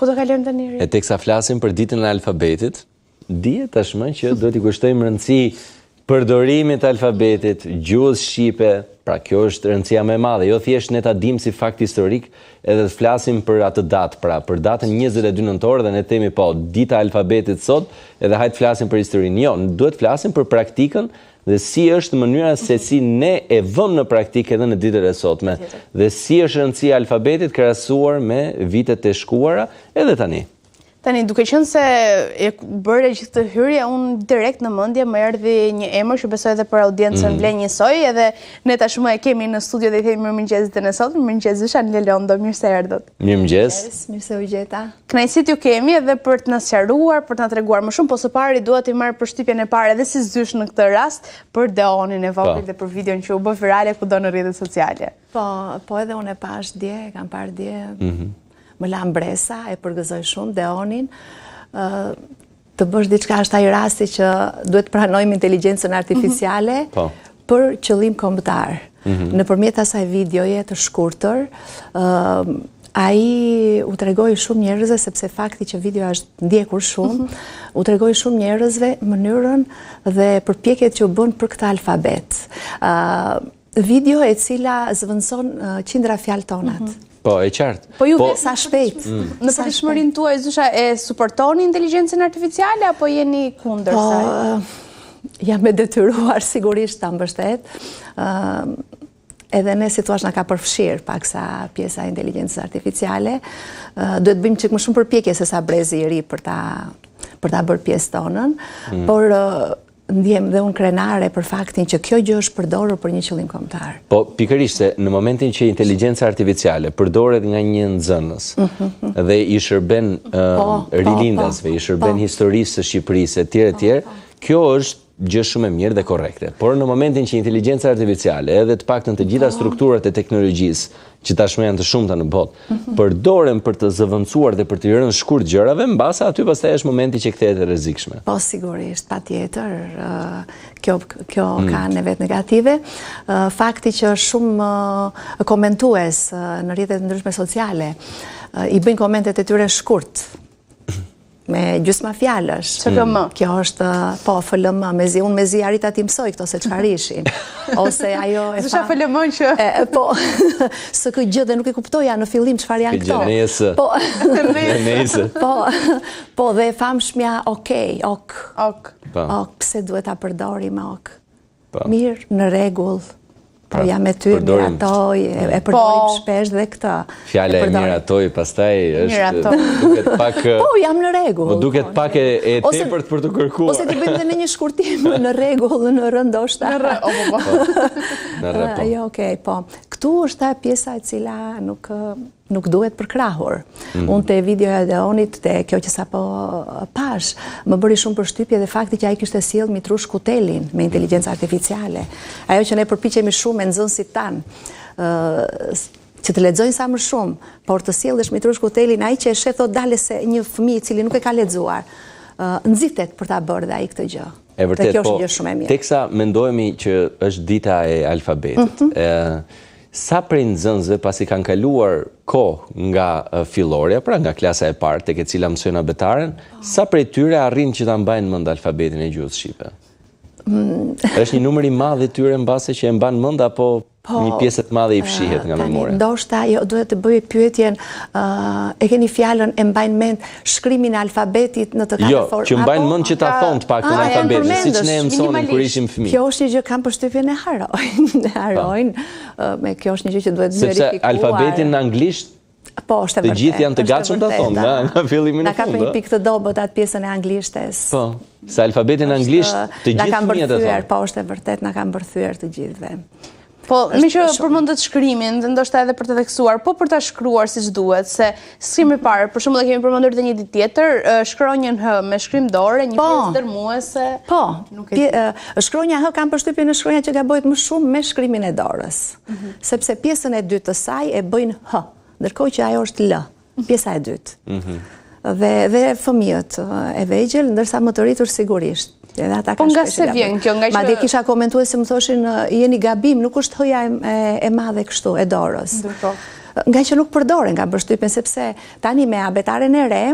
Ku do kalojmë tani? E teksa flasim për ditën e alfabetit, dihet tashmë që duhet i kushtojmë rëndësi përdorimit të alfabetit, gjuhës shqipe, pra kjo është rëndësia më e madhe, jo thjesht ne ta dimë si fakt historik, edhe të flasim për atë datë, pra për datën 22 nëntor dhe ne themi po, dita e alfabetit sot, edhe hajtë flasim për historinë. Jo, duhet flasim për praktikën dhe si është mënyra se si ne e vëmë në praktikë edhe në ditët e sotme, dhe si është rëndësia e alfabetit krahasuar me vitet e shkuara edhe tani. Tani, duke qenë se e bërë gjithë të hyrje, unë direkt në mendje më erdhi një emër që besoj edhe për audiencën vlen njësoj, edhe ne tashmë e kemi në studio dhe i themi mirëmëngjes ditën e sotme, mirëmëngjes Shanel Londo, mirë se erdhët. Mirëmëngjes. Mirë se u gjeta. Kënaqësi t'ju kemi edhe për të na sqaruar, për të na treguar më shumë, po së pari dua t'i marr përshtypjen e parë edhe si zysh në këtë rast për Deonin e vogël dhe për videon që u bë virale kudo në rrjetet sociale. Po edhe unë e pash dje, kam parë dje. Më la mbresa, e përgëzoj shumë Deonin. Të bësh diçka është ai rasti që duhet pranojmë inteligjencën artificiale për qëllim kombëtar. Nëpërmjet asaj videoje të shkurtër, ai u tregoi shumë njerëzve, sepse fakti që videoja është ndjekur shumë, u tregoi shumë njerëzve mënyrën dhe përpjekjet që u bën për këtë alfabet. Video e cila zëvendëson qindra fjalë tonat. Po, e qartë. Po ju sa shpejt. Në përshmërinë tuaj, Zysha, e suportoni inteligjencën artificiale apo jeni kundër saj? Jam e detyruar sigurisht ta mbështet. Edhe ne situash na ka përfshirë paksa pjesa e inteligjencës artificiale. Duhet bëjmë çik më shumë përpjekje se sa brezi i ri për ta bërë pjesë tonën, por ndjem dhe unë krenare për faktin që kjo gjë është përdorur për një qëllim kombëtar. Po, pikërisht se në momentin që inteligjenca artificiale përdoret nga një nxënës dhe i shërben rilindasve, i shërben historisë së Shqipërisë etj, kjo është gjë shumë e mirë dhe korrekte. Por në momentin që inteligjenca artificiale, edhe të paktën të gjitha strukturat e teknologjisë, që tashmë janë të shumta në botë, përdoren për të zëvendësuar dhe për të rënë shkurt gjërave, mbase aty pastaj është momenti që kthehet e rrezikshme. Po sigurisht, patjetër, kjo ka në vetë negative. Fakti që shumë komentues në rrjetet ndryshme sociale i bëjnë komentet e tyre shkurt, me gjysma fjalësh. FLM. Kjo është, po, FLM, unë mezi arrita t'i mësoj këto se çfarë ishin. Ose ajo e Zysha FLM që... Po, së këtë gjë dhe nuk e kuptoja në fillim çfarë janë këto. Po, dhe e famshmja okej, ok. Pse duhet ta përdorim ok? Mirë, në rregull. Po jam me ty, miratoj, e përdorim shpesh dhe këtë. Fjala e miratoj, pastaj është duket pak... Po, jam në rregull. Po duket pak e tepërt për të kërkuar. Ose t'i bëjmë dhe në një shkurtim në rregull, në rë ndoshta. Në rë, po. Jo, okej, po. Këtu është ta pjesa e cila nuk duhet përkrahur. Unë te videoja e Deonit, te kjo që sapo pash, më bëri shumë përshtypje dhe fakti që ai kishte sjellë Mitrush Kutelin me inteligjencë artificiale. Ajo që ne përpiqemi shumë me nxënësit tan, që të lexojnë sa më shumë, por të sjellësh Mitrush Kutelin, ai që e sheh thot dale se një fëmijë i cili nuk e ka lexuar, nxitet për ta bërë dhe ai këtë gjë. E vërtet, po, teksa mendohemi që është dita e alfabetit. Sa prej nxënësve pasi kanë kaluar kohë nga fillorja, pra nga klasa e parë tek e cila mësojnë abetaren, sa prej tyre arrin që ta mbajnë mend alfabetin e gjuhës shqipe? Është një numër i madh i tyre mbase që e mban mend apo një pjesë të madhe i fshihet nga memoria? Ndoshta duhet të bëj pyetjen, e keni fjalën e mbajnë mend shkrimin e alfabetit në të katër forma? Jo, që mbajnë mend që ta thonë të paktën alfabetin, siç ne e mësonin kur ishim fëmijë. Kjo është një gjë kam përshtypjen e harrojnë. Me kjo është një gjë që duhet verifikuar. Sepse alfabetin në anglisht të gjithë janë të gatshëm ta thonë nga fillimi në fund. Na ka një pikë të dobët atë pjesën e anglishtes. Po, se alfabetin anglisht të gjithë fëmijët e thonë. Po, është e vërtet, na kanë bërthyer të gjithëve. Po, me që përmendet shkrimin, dhe ndoshta edhe për të theksuar, po për ta shkruar siç duhet, se skrimi i parë, për shembull, e kemi përmendur edhe një ditë tjetër, shkronjën H me shkrim dore, një pjesë dërmuese. Po, shkronja H kam përshtypjen në shkronja që gabohet më shumë me shkrimin e dorës, sepse pjesën e dytë të saj e bëjnë H, ndërkohë që ajo është L, pjesa e dytë. Dhe fëmijët e vegjël, ndërsa më të rritur sigurisht. Po nga se vjen kjo, nga që... Madje kisha komentuar se më thoshin, jeni gabim, nuk është H-ja e madhe kështu, e dorës. nga që nuk përdoren nga përshtypjen, sepse tani me abetaren e re,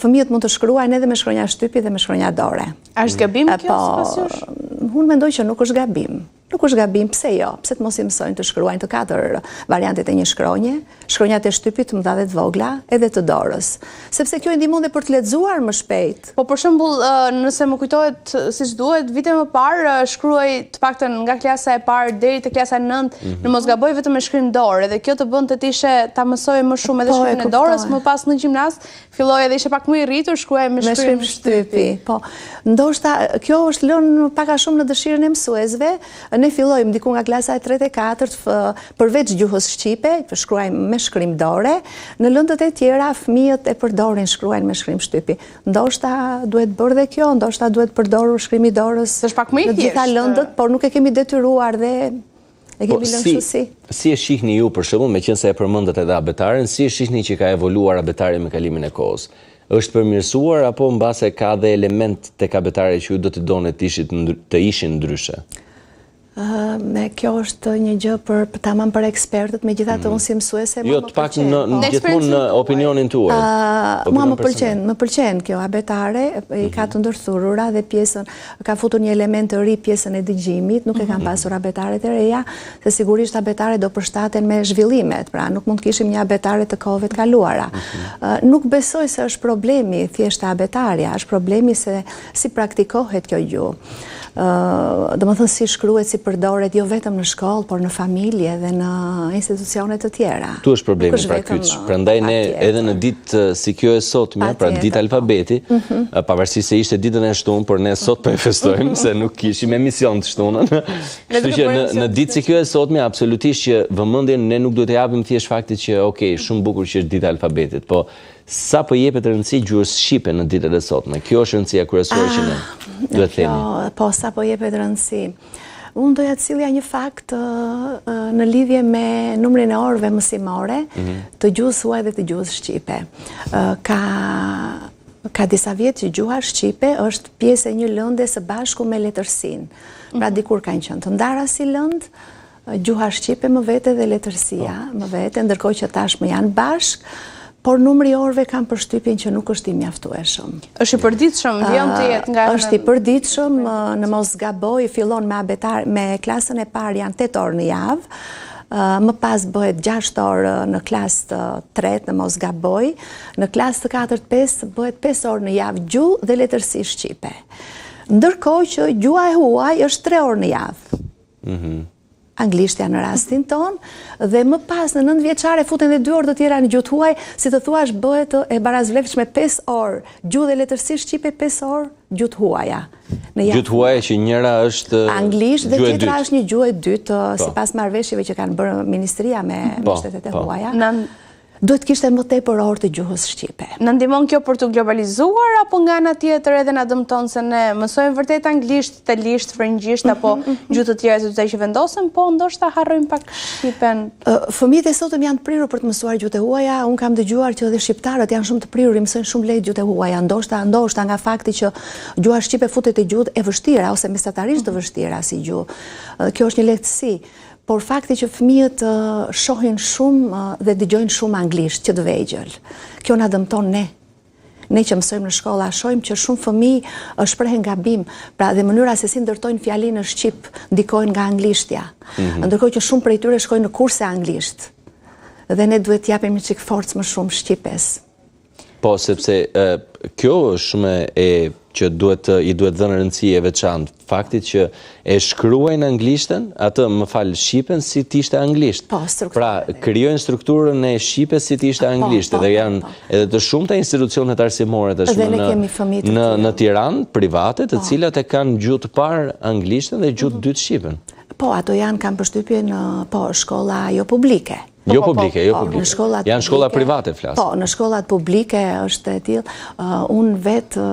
fëmijët mund të shkruajnë edhe me shkronja shtypi dhe me shkronja dore. A është gabim kjo sipas jush? Unë mendoj që nuk është gabim. Nuk është gabim, pse jo? Pse të mos i mësojnë të shkruajnë të 4 variantet e një shkronje, shkronjat e shtypit, të mëdha dhe të vogla, edhe të dorës. Sepse kjo i ndihmon dhe për të lexuar më shpejt. Po për shembull, nëse më kujtohet siç duhet, vite më parë shkruaj të paktën nga klasa e parë deri te klasa e 9, në mos gaboj vetëm me shkrim dorë, dhe kjo të bën të ishe ta mësoje më shumë edhe shkrimin e dorës, më pas në gjimnaz filloi edhe ishe pak më i rritur, shkruaj me shkrim shtypi. Po, ndoshta kjo është lënë pak a shumë në dëshirën e mësuesve. Ne fillojmë diku nga klasa e 3 e 4, përveç gjuhës shqipe, shkruajmë me shkrim dore, në lëndët e tjera fëmijët e përdorin shkruajnë me shkrim shtypi. Ndoshta duhet bërë dhe kjo, ndoshta duhet përdorur shkrimi dorës në gjitha lëndët, por nuk e kemi detyruar dhe e kemi lënë kështu. Si e shihni ju për shembull, meqense e përmendët edhe abetaren, si e shihni që ka evoluar abetari me kalimin e kohës? Është përmirësuar apo mbase ka dhe element tek abetari që ju do të donë të ishin ndryshe? Me kjo është një gjë tamam për ekspertët, megjithatë unë si mësuese jo, të pak gjithmonë në opinionin tuaj. Mua më pëlqen kjo abetare, i ka të ndërthurura dhe pjesën ka futur një element të ri pjesën e dëgjimit, nuk e kanë pasur abetaret e reja, se sigurisht abetaret do përshtaten me zhvillimet, pra nuk mund të kishim një abetare të kohëve të kaluara. Nuk besoj se është problemi thjesht abetarja, është problemi se si praktikohet kjo gjuhë. Domethënë si shkruhet, si përdoret jo vetëm në shkollë, por në familje dhe në institucione të tjera. Tu është problemi pra kyç. Prandaj ne edhe në ditë si kjo e sotme, pra ditë alfabeti, pavarësisht se ishte ditën e shtunë, por ne sot po e festojmë se nuk kishim emision të shtunën. Kështu që në ditë si kjo e sotme, absolutisht që vëmendjen ne nuk duhet të japim thjesht faktit që okay, shumë bukur që është dita e alfabetit, po sa po jepet rëndësi gjuhës shqipe në ditët e sotme? Kjo është rëndësia kryesore që ne duhet themi. Po sa po jepet rëndësi. Unë doja të cilja një fakt në lidhje me numrin e orëve mësimore të gjuhës huaj dhe të gjuhës shqipe. Ka disa vjet që gjuha shqipe është pjesë e një lënde së bashku me letërsinë. Pra dikur kanë qenë të ndara si lëndë, gjuha shqipe më vete dhe letërsia më vete, ndërkohë që tashmë janë bashk. Por numri orëve kam përshtypjen që nuk është i mjaftueshëm. Është i përditshëm, vjen të jetë nga është i përditshëm, në mos gaboj, fillon me klasën e parë janë 8 orë në javë, më pas bëhet 6 orë në klasë të 3 në mos gaboj, në klasë të 4-5 bëhet 5 orë në javë gjuhë dhe letërsi shqipe. Ndërkohë që gjuha e huaj është 3 orë në javë. Anglishtja në rastin ton, dhe më pas në 9 vjeçare futen dhe 2 orë të tjera në gjuhë huaj, si të thuash bëhet e barazvlefshme 5 orë gjuhë dhe letërsi shqipe, 5 orë gjuhë huaja. Gjuhë huaja që njëra është anglisht dhe tjetra është një gjuhë e dytë, sipas marrëveshjeve që kanë bërë ministria me shtetet e huaja. Duhet kishte më tepër orë të gjuhës shqipe. Në ndihmon kjo për të globalizuar, apo nga ana tjetër edhe na dëmton se ne mësojmë vërtet anglisht, italisht, frëngjisht apo gjuhë të tjera të që vendosen, po ndoshta harrojmë pak shqipen. Fëmijët e sotëm janë të prirur për të mësuar gjuhët e huaja. Unë kam dëgjuar që edhe shqiptarët janë shumë të prirur, i mësojnë shumë lehtë gjuhët e huaja. Ndoshta nga fakti që gjuha shqipe futet te gjuhët e vështira ose mesatarisht të vështira si gjuhë. Kjo është një lehtësi. Por fakti që fëmijët shohin shumë dhe dëgjojnë shumë anglisht që të vegjël. Kjo na dëmton ne. Ne që mësojmë në shkolla, shohim që shumë fëmijë shprehen gabim, pra dhe mënyra se si ndërtojnë fjalinë në shqip ndikojnë nga anglishtja. Ndërkohë që shumë prej tyre shkojnë në kurse anglisht. Dhe ne duhet t'japim një çik forcë më shumë shqipes. Po, sepse kjo është shumë që i duhet dhënë rëndësi e veçantë. Faktit që e shkruajnë anglishtën, atë më falë shqipen si t'ishte anglisht. Pra, krijojnë strukturën e shqipes si t'ishte anglisht. Dhe janë edhe të shumta institucionet arsimore në Tiranë, private, të cilat e kanë gjuhë të parë anglishtën dhe gjuhë të dytë shqipen. Po, ato kanë përshtypjen shkolla jo publike. Jo publike. Janë shkolla private flas. Po, në shkollat publike është e tillë. Unë vetë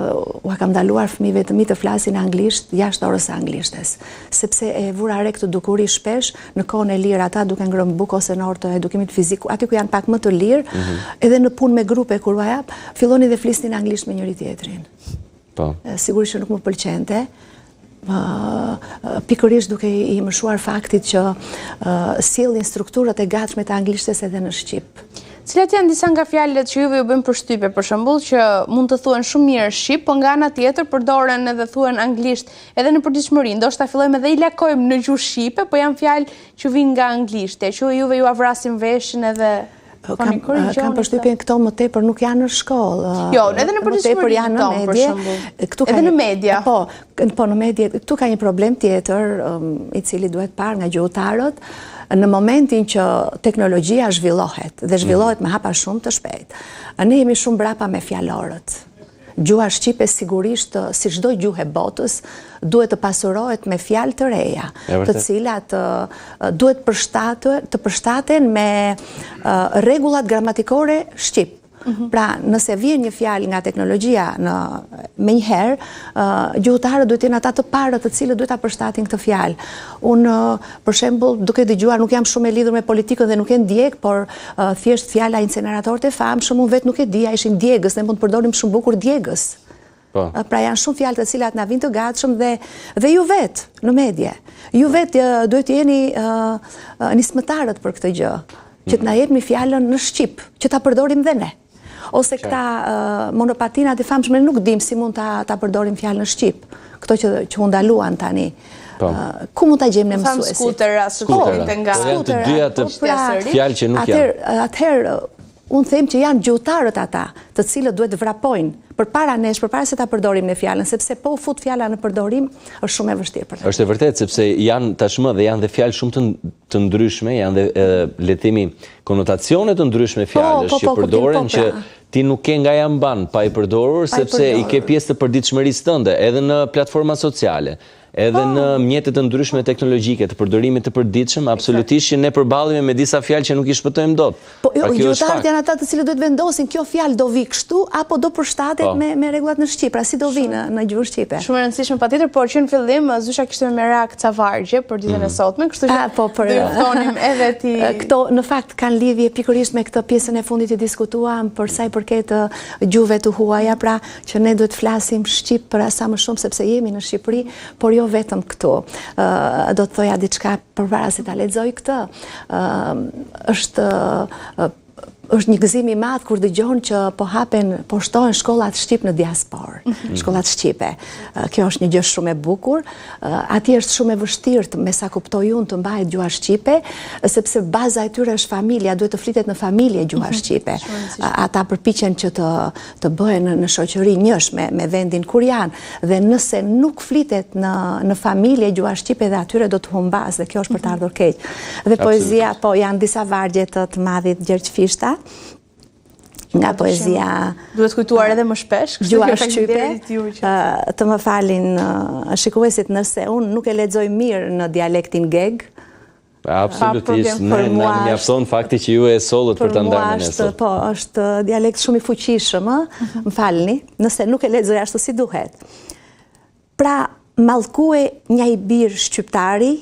u kam ndaluar fëmijëve të mi të flasin anglisht jashtë orës së anglishtes, sepse e vura re këtë dukuri shpesh në kohën e lirë ata duke ngrënë bukë ose në orë të edukimit fizik, aty ku janë pak më të lirë, edhe në punë me grupe kur u jap, fillonin dhe flisnin anglisht me njëri tjetrin. Po. Sigurisht që nuk më pëlqente. pikërisht duke i mëshuar faktit që sjellin strukturat e gatshme të anglishtes edhe në shqip. Cilat janë disa nga fjalët që juve ju bën përshtypje, për shembull, që mund të thuhen shumë mirë shqip, po nga ana tjetër përdoren edhe thuhen anglisht edhe në përditshmëri. Ndoshta fillojmë edhe i lakojmë në gjuhë shqipe, po janë fjalë që vijnë nga anglishte, që juve ju avrasin veshin edhe kam përshtypjen këto më tepër nuk janë në shkollë. Jo, edhe në përditshmëri janë në medje. Edhe në media. Po, në medje. Këtu ka një problem tjetër i cili duhet parë nga gjuhëtarët. Në momentin që teknologjia zhvillohet dhe zhvillohet me hapa shumë të shpejt, ne jemi shumë brapa me fjalorët. Gjuha shqipe sigurisht, si çdo gjuhë e botës, duhet të pasurohet me fjalë të reja, të cilat duhet të përshtaten me rregullat gramatikore shqip. Pra, nëse vjen një fjalë nga teknologjia me njëherë, gjuhëtarët duhet të jenë ata të parët të cilët duhet ta përshtatin këtë fjalë. Unë, për shembull, duke dëgjuar, nuk jam shumë e lidhur me politikën dhe nuk e ndjek, por thjesht fjala inceneratorët e famshëm, unë vetë nuk e dija, ishin djegës, ne mund të përdorim shumë bukur djegës. Pra janë shumë fjalë të cilat na vijnë të gatshëm dhe ju vetë në medje. Ju vetë duhet të jeni nismëtarët për këtë gjë, që të na jepni fjalën në shqip, që ta përdorim dhe ne. Ose këta monopatinat e famshme nuk dim si mund ta përdorim fjalën në shqip. Këto që u ndaluan tani. Ku mund ta gjejmë ne mësuesit? Skutera, janë të dyja të fjalë që nuk janë. Atëherë, unë them që janë gjuhëtarët ata, të cilët duhet vrapojnë përpara nesh, përpara se ta përdorim në fjalën, sepse po u fut fjala në përdorim, është shumë e vështirë për ne. Është e vërtetë, sepse janë tashmë dhe janë dhe fjalë shumë të ndryshme, janë dhe le të themi konotacione të ndryshme fjalësh që përdoren që ti nuk ke nga ja mban pa i përdorur, sepse i ke pjesë të përditshmërisë tënde, edhe në platforma sociale, edhe në mjetet të ndryshme teknologjike të përdorimit të përditshëm, absolutisht që ne përballemi me disa fjalë që nuk i shpëtojmë dot. Po gjuhëtarët janë ata të cilët duhet vendosin kjo fjalë do vi kështu apo do përshtatet me rregullat në shqip, pra si do vi në gjuhën shqipe. Shumë e rëndësishme patjetër, por që në fillim Zysha kishte me merak ca vargje për ditën e sotme, kështu që do ju thonim edhe ti. Këto në fakt kanë lidhje pikërisht me këtë pjesën e fundit që diskutuam për sa i përket gjuhëve të huaja, pra që ne duhet flasim shqip për sa më shumë sepse jemi në Shqipëri, por jo vetëm këtu. Do të thoja diçka përpara se ta lexoj këtë. Është një gëzim i madh kur dëgjon që po shtohen shkollat shqip në diasporë, shkollat shqipe. Kjo është një gjë shumë e bukur. Atje është shumë e vështirë, me sa kuptoj unë, të mbahet gjuha shqipe, sepse baza e tyre është familja, duhet të flitet në familje gjuha shqipe. Ata përpiqen që të bëhen në shoqëri njësh me vendin kur janë, dhe nëse nuk flitet në familje gjuha shqipe dhe atyre do të humbas, dhe kjo është për të ardhur keq. Dhe poezia, po janë disa vargje të madhit Gjergj Fishta, nga poezia duhet kujtuar edhe më shpesh gjuha shqipe. Të më falin shikuesit nëse unë nuk e lexoj mirë në dialektin geg. Absolutisht, ne mjafton fakti që ju e sollët për ta ndarë me ne. Po, është dialekt shumë i fuqishëm, më falni, nëse nuk e lexoj ashtu si duhet. Pra, mallkue një i birë shqiptari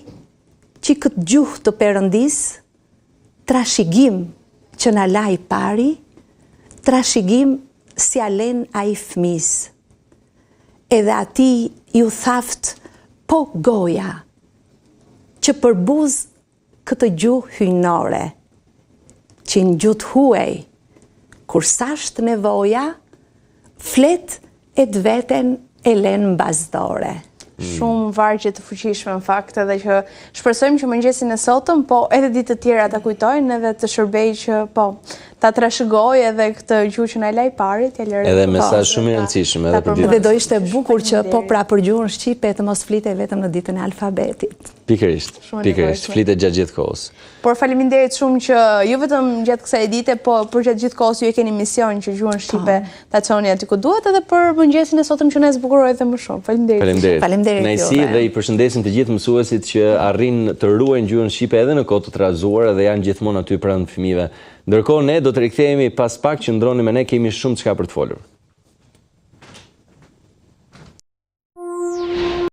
që këtë gjuhë të Perëndis, trashigim që na la i pari, trashigim si alen a i fëmis. Edhe ati ju thaft po goja, që përbuz këtë gjuhë hyjnore, që në gjuhë huaj, kur sasht nevoja, flet e dveten e len mbazdore. Shumë vargje të fuqishme në fakt, edhe që shpresojmë që mëngjesin e sotëm, po edhe ditë të tjera ta kujtojnë edhe të shërbej që po ta trashëgoj edhe këtë gjuhë që na laj parit, edhe mesazh shumë i rëndësishëm edhe për ditën. Dhe do ishte bukur që po pra për gjuhën shqipe të mos flitej vetëm në ditën e alfabetit. Pikërisht, flitet gjatë gjithë kohës. Por faleminderit shumë që jo vetëm gjatë kësaj dite, po për gjatë gjithë kohës ju e keni mision që gjuhën shqipe ta çoni aty ku duhet, edhe për mëngjesin e sotëm që na zbukuroi edhe më shumë. Faleminderit. Kënaqësi dhe i përshëndesim të gjithë mësuesit që arrin të ruajnë gjuhën shqipe edhe në kohë të trazuara dhe janë gjithmonë aty pranë fëmijëve. Ndërkohë ne do të rikthehemi pas pak, qëndroni me ne, kemi shumë çka për të folur.